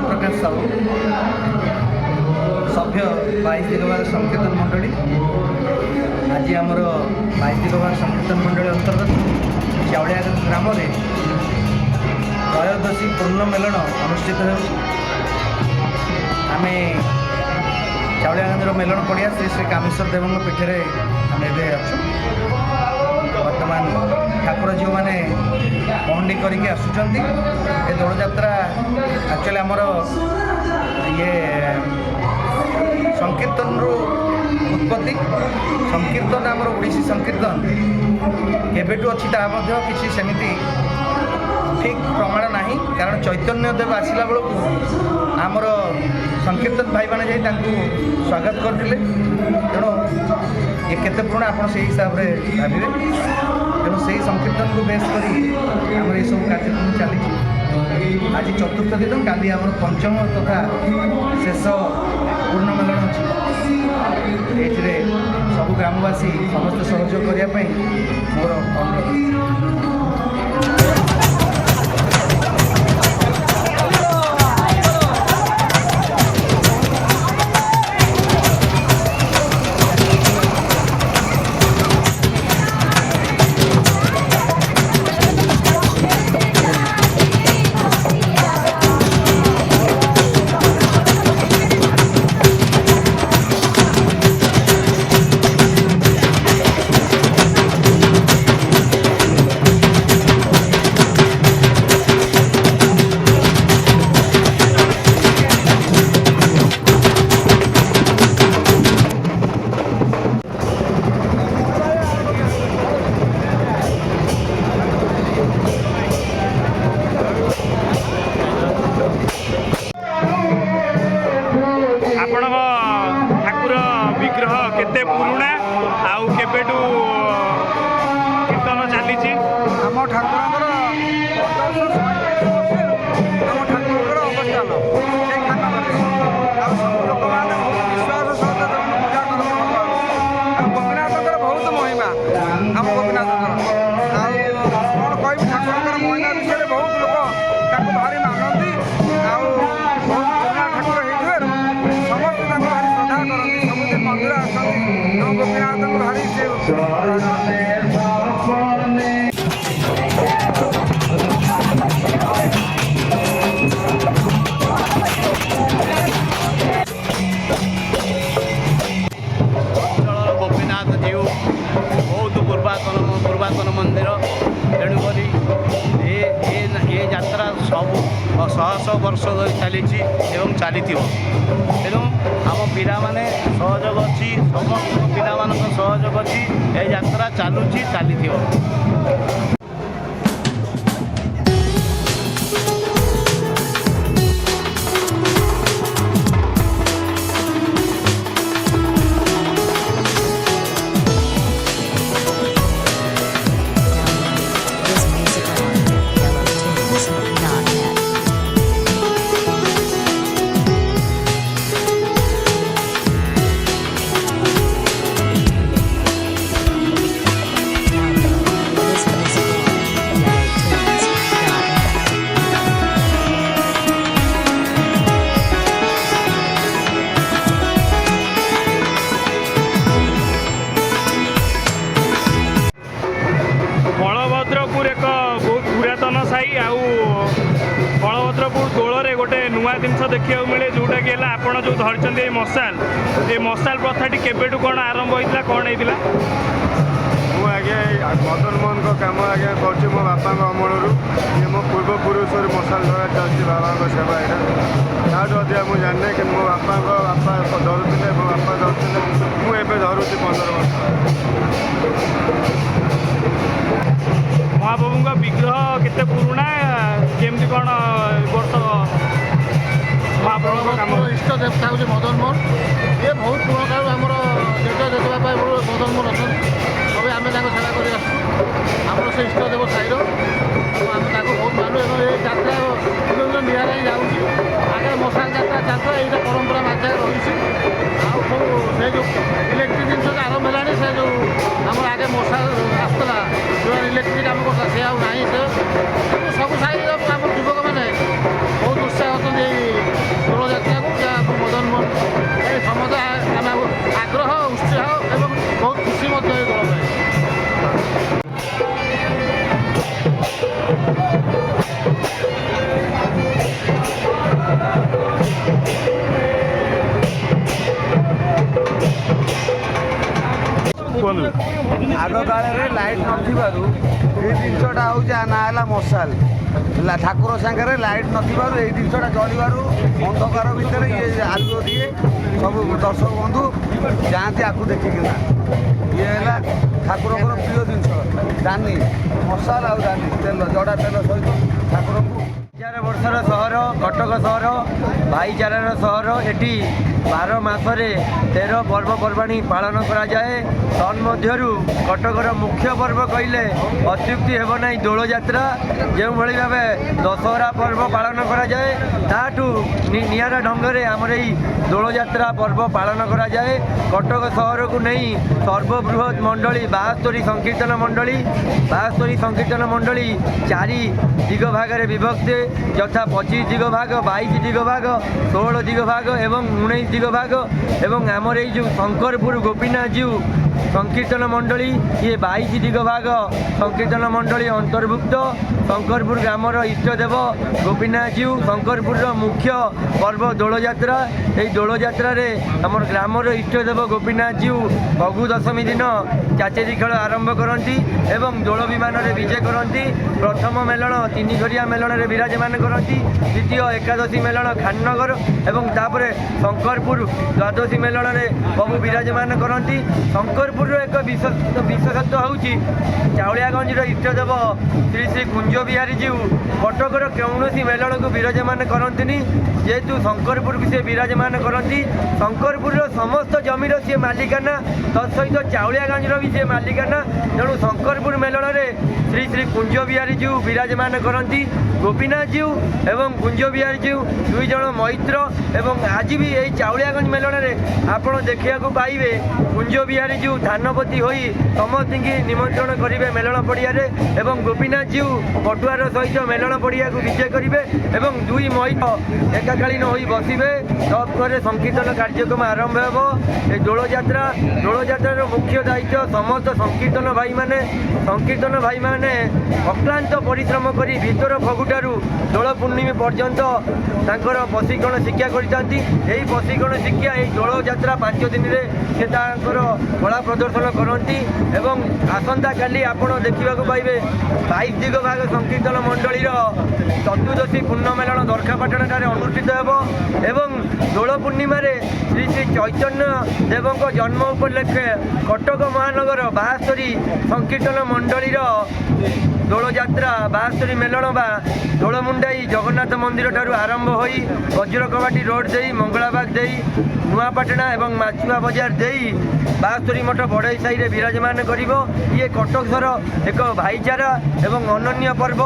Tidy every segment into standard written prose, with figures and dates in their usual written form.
प्रकाश साहू सभ्य 22 दिगवार संकीर्तन मंडली आज आमर 22 दिगवार संकीर्तन मंडली अंतर्गत चावड़ियागंज ग्राम में त्रयोदशी पूर्ण मेलन अनुष्ठित होमें चावड़ियागंज मेलन पड़िया श्री श्री कामेश्वर देव पीठे आम अच्छु बर्तमान ठाकुर झील मैंने पहंडी करके आसुँच दौड़ जात्रा एक्चुअली आमर ये संकीर्तन उत्पत्ति संकीर्तन आमर ओडिसी संकीर्तन केबेठू अच्छी किसी सेमिति ठीक प्रमाण नहीं कारण चैतन्य देव आसला बेलू आमर संकीर्तन भाई मैंने जाई स्वागत करते तेणु ये केते पुराणा आप हिसाब से भावे तेणु से संकीर्तन को बेस कर सब कार्यक्रम चली आज चतुर्थ दिन काली आम पंचम तथा शेष पूर्ण मेलन अच्छे ये सब ग्रामवासी समस्त सहयोग करने मोर अनुरोध। ठाकुर विग्रह केते पुरुणा आउ केबेटू कीर्तन चली आम ठाकुर अवस्थान से लोक मैंने विश्वास सहित पूजा कर गोपीनाथ बहुत महिमा आम गोपीनाथ कौन कह ठाकुर महिमा विषय बहुत लोग भारी मानती ठाकुर समस्त भारी श्रद्धा करती सबुदिन मंदिर आसती गोपीनाथ भारी से गोपीनाथ जीव बहुत पुरातन मंदिर तेणुक ये यात्रा सब शह शह वर्ष धरी चली चली तेणु आम पिला माने सहयोग अच्छी समस्त पिला सहयोग अच्छी ये यात्रा चलुची चली। बलभद्रपुर एक बहुत पुरातन साई आउ बलभद्रपुर दोल गोटे नुआ जिनस देखा मिले जोटा कि आपड़ जो धरते ये मसाल प्रथाटी केबेठू कौन आरंभ होता कौन होता आज्ञा मदन मोहन का कम आज्ञा कर मो बापा अमल ये मो पूर्वपुरुष मसाल धरा चलती बाबा सेवा यहाँ अधिक मुझे जाने कि मो बापा धरुले मो बापा धरुले मुझे धरुची 15 वर्ष। महाप्रभु का विग्रह केते पुराणा केमती कौन वर्ष महाप्रभु आम इष्ट देवता हूँ मदन मोहन ये बहुत पुराण काल आमर जेज जेजबापा मदन मोहन अच्छा सबै आम सेवा कर आमर से इष्ट देव साईर आम बहुत मानु एवं ये जात्रा दिन दिन निहारा जाऊँगी आगे मशाल जात्रा चलता ये परंपरा माझा रही से जो इलेक्ट्रिक जिन आरंभ है से जो आम आगे मशाल आसला जो इलेक्ट्रिक आम करता से ना से सब साई आम युवक मैंने बहुत उत्साह अच्छा କୁହନ୍ତୁ। ଆଗ କାଳରେ ଲାଇଟ୍ ନଥିବାରୁ ଏଇ ଜିନିଷଟା ହେଉଛି ନାଁ ହେଲା ମଶାଲ ହେଲା। ଠାକୁର ସାଙ୍ଗରେ ଲାଇଟ୍ ନଥିବାରୁ ଏଇ ଜିନିଷଟା ଜଳିବାରୁ ଅନ୍ଧକାର ଭିତରେ ଇଏ ଆଲୁଅ ଦିଏ। ସବୁ ଦର୍ଶକ ବନ୍ଧୁ ଯାଆନ୍ତି ଆକୁ ଦେଖିକିନା। ଇଏ ହେଲା ଠାକୁରଙ୍କର ପ୍ରିୟ ଜିନିଷ ଦାନି ମଶାଲ ଆଉ ଦାନି ତେଲ ଜଡ଼ା ତେଲ ସହିତ ଠାକୁରଙ୍କୁ। 1000 ବର୍ଷର ସହର କଟକ ସହର ଭାଇଚାରାର ସହର। ଏଠି 12 ମାସରେ 13 ପର୍ବପର୍ବାଣୀ ପାଳନ କରାଯାଏ। ତନ୍ମଧ୍ୟରୁ କଟକର ମୁଖ୍ୟ ପର୍ବ କହିଲେ ଅତ୍ୟୁକ୍ତି ହେବ ନାହିଁ ଦୋଳଯାତ୍ରା। ଯେଉଁଭଳି ଭାବେ ଦଶହରା ପର୍ବ ପାଳନ କରାଯାଏ ତାଠୁ ନିଆରା ଢଙ୍ଗରେ ଆମର ଏଇ ଦୋଳଯାତ୍ରା ପର୍ବ ପାଳନ କରାଯାଏ। କଟକ ସହରକୁ ନେଇ ସର୍ବବୃହତ୍ ମଣ୍ଡଳୀ 72 ସଂକୀର୍ତ୍ତନ ମଣ୍ଡଳୀ। 72 ସଂକୀର୍ତ୍ତନ ମଣ୍ଡଳୀ 4 ଦିଗ ଭାଗରେ ବିଭକ୍ତ, ଯଥା 25 ଦିଗ ଭାଗ, 22 ଦିଗ ଭାଗ, 16 ଦିଗ ଭାଗ ଏବଂ 19 ଦିଗ ଭାଗ। ଏବଂ ଆମର ଏଇ ଯେଉଁ ଶଙ୍କରପୁର ଗୋପୀନାଥ ଜୀଉ ସଂକୀର୍ତ୍ତନ ମଣ୍ଡଳୀ ଇଏ 22 ଦିଗ ଭାଗ ସଂକୀର୍ତ୍ତନ ମଣ୍ଡଳୀ ଅନ୍ତର୍ଭୁକ୍ତ। ଶଙ୍କରପୁର ଗ୍ରାମର ଇଷ୍ଟଦେବ ଗୋପୀନାଥ ଜୀଉ। ଶଙ୍କରପୁରର ମୁଖ୍ୟ ପର୍ବ ଦୋଳଯାତ୍ରା। ଏହି ଦୋଳଯାତ୍ରାରେ ଆମର ଗ୍ରାମର ଇଷ୍ଟଦେବ ଗୋପୀନାଥ ଜୀଉ ଫଗୁ ଦଶମୀ ଦିନ ଚାଚେରି ଖେଳ ଆରମ୍ଭ କରନ୍ତି ଏବଂ ଦୋଳ ବିମାନରେ ବିଜେ କରନ୍ତି। ପ୍ରଥମ ମେଲଣ 3 ଘରିଆ ମେଲଣରେ ବିରାଜମାନ କରନ୍ତି। ଦ୍ୱିତୀୟ ଏକାଦଶୀ ମେଲଣ ଖାନନଗର ଏବଂ ତାପରେ ଶଙ୍କରପୁର ଦ୍ୱାଦଶୀ ମେଲଣରେ ପ୍ରଭୁ ବିରାଜମାନ କରନ୍ତି। ଶଙ୍କରପୁରର ଏକ ବିଶେଷତ୍ୱ ହେଉଛି ଚାଉଳିଆଗଞ୍ଜର ଇଷ୍ଟଦେବ ଶ୍ରୀ ଶ୍ରୀ କୁଞ୍ଜ ବିହାରୀ ଜୀଉ କଟକର କୌଣସି ମେଲଣକୁ ବିରାଜମାନ କରନ୍ତିନି। ଯେହେତୁ ଶଙ୍କରପୁରକୁ ସେ ବିରାଜମାନ କରନ୍ତି, ଶଙ୍କରପୁରର ସମସ୍ତ ଜମିର ସିଏ ମାଲିକାନା, ତତ୍ସହିତ ଚାଉଳିଆଗଞ୍ଜର ବି ସିଏ ମାଲିକାନା। ତେଣୁ ଶଙ୍କରପୁର ମେଲଣରେ ଶ୍ରୀ ଶ୍ରୀ କୁଞ୍ଜ ବିହାରୀ ଜୀଉ ବିରାଜମାନ କରନ୍ତି। ଗୋପୀନାଥ ଜୀଉ ଏବଂ କୁଞ୍ଜ ବିହାରୀ ଜୀଉ 2 ଜଣ ମୈତ୍ର। ଏବଂ ଆଜି ବି ଏହି ଚାଉଳିଆଗଞ୍ଜ ମେଲଣରେ ଆପଣ ଦେଖିବାକୁ ପାଇବେ କୁଞ୍ଜ ବିହାରୀ ଜୀଉ ଧାନପତି ହୋଇ ସମସ୍ତଙ୍କୁ ନିମନ୍ତ୍ରଣ କରିବେ ମେଲଣ ପଡ଼ିଆରେ ଏବଂ ଗୋପୀନାଥ ଜୀଉ ପଟୁଆର ସହିତ ମେଲଣ ପଡ଼ିଆକୁ ବିଜେ କରିବେ ଏବଂ 2 ମୈତ୍ର ଏକାକାଳୀନ ହୋଇ ବସିବେ। ତାପରେ ସଂକୀର୍ତ୍ତନ କାର୍ଯ୍ୟକ୍ରମ ଆରମ୍ଭ ହେବ। ଏ ଦୋଳଯାତ୍ରାର ମୁଖ୍ୟ ଦାୟିତ୍ୱ ସମସ୍ତ ସଂକୀର୍ତ୍ତନ ଭାଇମାନେ ଅକ୍ଲାନ୍ତ ପରିଶ୍ରମ କରି ଭିତର ଫଗୁଠାରୁ ଦୋଳ ପୂର୍ଣ୍ଣିମା ପର୍ଯ୍ୟନ୍ତ ତାଙ୍କର ପ୍ରଶିକ୍ଷଣ ଶିକ୍ଷା କରିଥାନ୍ତି। ଏହି ପ୍ରଶିକ୍ଷଣ ଶିକ୍ଷା ଏହି ଦୋଳଯାତ୍ରା 5 ଦିନରେ ସେ ତାଙ୍କର କଳା ପ୍ରଦର୍ଶନ କରନ୍ତି। ଏବଂ ଆସନ୍ତାକାଲି ଆପଣ ଦେଖିବାକୁ ପାଇବେ 22 ଦିଗ ଭାଗ ସଂକୀର୍ତ୍ତନ ମଣ୍ଡଳୀର ଚତୁର୍ଦ୍ଦଶୀ ପୂର୍ଣ୍ଣମେଳନ ଦର୍ଖାପାଟଣାଠାରେ ଅନୁଷ୍ଠିତ ହେବ ଏବଂ ଦୋଳ ପୂର୍ଣ୍ଣିମାରେ ଶ୍ରୀ ଶ୍ରୀ ଚୈତନ୍ୟ ଦେବଙ୍କ ଜନ୍ମ ଉପଲକ୍ଷେ କଟକ ମହାନଗର 72 ସଂକୀର୍ତ୍ତନ ମଣ୍ଡଳୀର ଦୋଳଯାତ୍ରା 72 ମେଲଣ ବା ଦୋଳମୁଣ୍ଡାଇ ଜଗନ୍ନାଥ ମନ୍ଦିର ଠାରୁ ଆରମ୍ଭ ହୋଇ ବଜ୍ରକବାଟି ରୋଡ୍ ଦେଇ ମଙ୍ଗଳାବାଗ ଦେଇ ନୂଆପାଟଣା ଏବଂ ମାଛୁଆ ବଜାର ଦେଇ 72 ମଠ ବଡ଼େଇ ସାହିରେ ବିରାଜମାନ କରିବ। ଇଏ କଟକର ଏକ ଭାଇଚାରା ଏବଂ ଅନନ୍ୟ ପର୍ବ।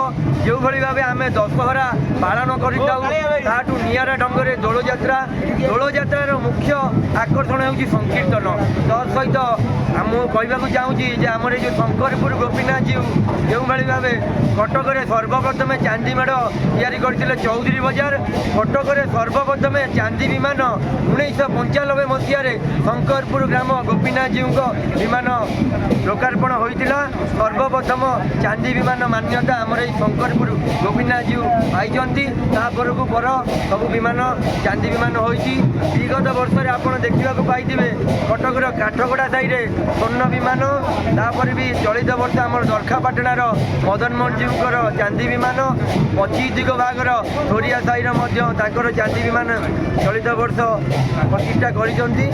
ଯେଉଁଭଳି ଭାବେ ଆମେ ଦଶହରା ପାଳନ କରିଥାଉ ତାଠୁ ନିଆରା ଢଙ୍ଗରେ ଦୋଳଯାତ୍ରାର ମୁଖ୍ୟ ଆକର୍ଷଣ ହେଉଛି ସଂକୀର୍ତ୍ତନ। ତତ୍ସହିତ ମୁଁ କହିବାକୁ ଚାହୁଁଛି ଯେ ଆମର ଏଇ ଯେଉଁ ଶଙ୍କରପୁର ଗୋପୀନାଥ ଜୀଉ ଯେଉଁଭଳି ଭାବେ କଟକରେ ସର୍ବପ୍ରଥମେ ଚାନ୍ଦି ମେଢ଼ ତିଆରି କରିଥିଲେ ଚୌଧୁରୀ ବଜାର। କଟକରେ ସର୍ବପ୍ରଥମେ ଚାନ୍ଦି ବିମାନ 1995 ମସିହାରେ ଶଙ୍କରପୁର ଗ୍ରାମ ଗୋପୀନାଥ ଜୀଉଙ୍କ ବିମାନ ଲୋକାର୍ପଣ ହୋଇଥିଲା। ସର୍ବପ୍ରଥମ ଚାନ୍ଦି ବିମାନ ମାନ୍ୟତା ଆମର ଏଇ ଶଙ୍କରପୁର ଗୋପୀନାଥ ଜୀଉ ପାଇଛନ୍ତି। ତାପରକୁ ପର ସବୁ ବିମାନ ଚାନ୍ଦି ବିମାନ ହୋଇଛି। ବିଗତ ବର୍ଷରେ ଆପଣ ଦେଖିବାକୁ ପାଇଥିବେ କଟକର କାଠଗଡ଼ା ସାହିରେ ସ୍ୱର୍ଣ୍ଣ ବିମାନ। ତାପରେ ବି ଚଳିତ ବର୍ଷ ଆମର ଦର୍ଖାପାଟଣାର ମଦନମୋହନ ଜୀଉଙ୍କର ଚାନ୍ଦି ବିମାନ। 25 ଦିଗ ଭାଗର ଥୋରିଆ ସାହିର ମଧ୍ୟ ତାଙ୍କର ଚାନ୍ଦି ବିମାନ ଚଳିତ ବର୍ଷ ପ୍ରତିଷ୍ଠା କରିଛନ୍ତି।